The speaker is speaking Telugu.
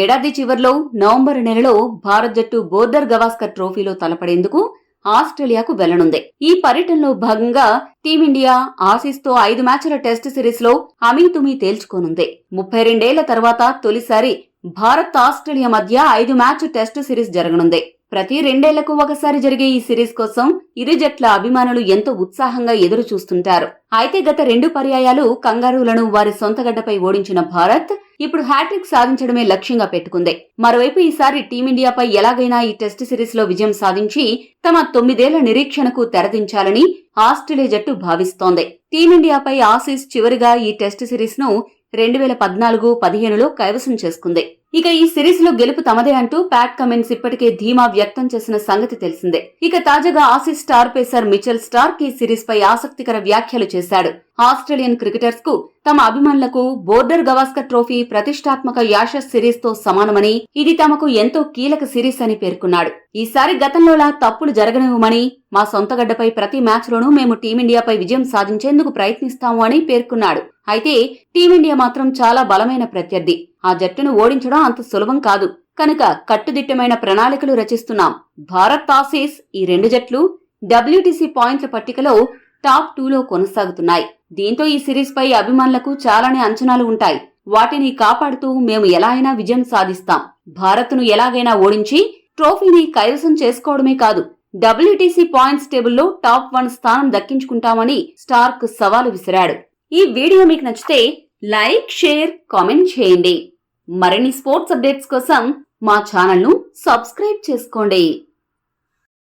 ఏడాది చివర్లో నవంబర్ నెలలో భారత్ జట్టు బోర్డర్ గవాస్కర్ ట్రోఫీలో తలపడేందుకు ఆస్ట్రేలియాకు వెళ్లనుంది. ఈ పర్యటనలో భాగంగా టీమిండియా ఆసీస్తో 5 మ్యాచ్ల టెస్ట్ సిరీస్లో అమీతుమీ తేల్చుకోనుంది. 32 ఏళ్ల తర్వాత తొలిసారి భారత్ ఆస్ట్రేలియా మధ్య 5 మ్యాచ్ టెస్ట్ సిరీస్ జరగనుంది. ప్రతి 2 ఏళ్లకు ఒకసారి జరిగే ఈ సిరీస్ కోసం ఇరు జట్ల అభిమానులు ఎంతో ఉత్సాహంగా ఎదురు చూస్తుంటారు. అయితే గత 2 పర్యాయాలు కంగారూలను వారి సొంత గడ్డపై ఓడించిన భారత్ ఇప్పుడు హ్యాట్రిక్ సాధించడమే లక్ష్యంగా పెట్టుకుంది. మరోవైపు ఈసారి టీమిండియాపై ఎలాగైనా ఈ టెస్ట్ సిరీస్ లో విజయం సాధించి తమ 9 ఏళ్ల నిరీక్షణకు తెరదించాలని ఆస్ట్రేలియా జట్టు భావిస్తోంది. టీమిండియాపై ఆసీస్ చివరిగా ఈ టెస్ట్ సిరీస్ ను 2014-15లో కైవసం చేసుకుంది. ఇక ఈ సిరీస్ లో గెలుపు తమదే అంటూ ప్యాట్ కమిన్స్ ఇప్పటికే ధీమా వ్యక్తం చేసిన సంగతి తెలిసిందే. ఇక తాజాగా Aussies star pacer Mitchell Starc ఈ సిరీస్ పై ఆసక్తికర వ్యాఖ్యలు చేశాడు. ఆస్ట్రేలియన్ క్రికెటర్స్ కు తమ అభిమానులకు బోర్డర్ గవాస్కర్ ట్రోఫీ ప్రతిష్టాత్మక యాషెస్ సిరీస్ తో సమానమని, ఇది తమకు ఎంతో కీలక సిరీస్ అని పేర్కొన్నాడు. ఈసారి గతంలోలా తప్పులు జరగనివ్వమని, మా సొంత గడ్డపై ప్రతి మ్యాచ్ లోనూ మేము టీమిండియాపై విజయం సాధించేందుకు ప్రయత్నిస్తాము అని పేర్కొన్నాడు. అయితే టీమిండియా మాత్రం చాలా బలమైన ప్రత్యర్థి. ఆ జట్టును ఓడించడం అంత సులభం కాదు. కనుక కట్టుదిట్టమైన ప్రణాళికలు రచిస్తున్నాం. భారత్ ఆసీస్ ఈ 2 జట్లు WTC పాయింట్ల పట్టికలో టాప్ 2లో కొనసాగుతున్నాయి. దీంతో ఈ సిరీస్ పై అభిమానులకు చాలానే అంచనాలు ఉంటాయి. వాటిని కాపాడుతూ మేము ఎలా అయినా విజయం సాధిస్తాం. భారత్ను ఎలాగైనా ఓడించి ట్రోఫీని కైవసం చేసుకోవడమే కాదు, WTC పాయింట్స్ టేబుల్లో టాప్ 1 స్థానం దక్కించుకుంటామని స్టార్క్ సవాలు విసిరాడు. ఈ వీడియో మీకు నచ్చితే లైక్, షేర్, కామెంట్ చేయండి. మరిన్ని స్పోర్ట్స్ అప్డేట్స్ కోసం మా ఛానల్ ను సబ్స్క్రైబ్ చేసుకోండి.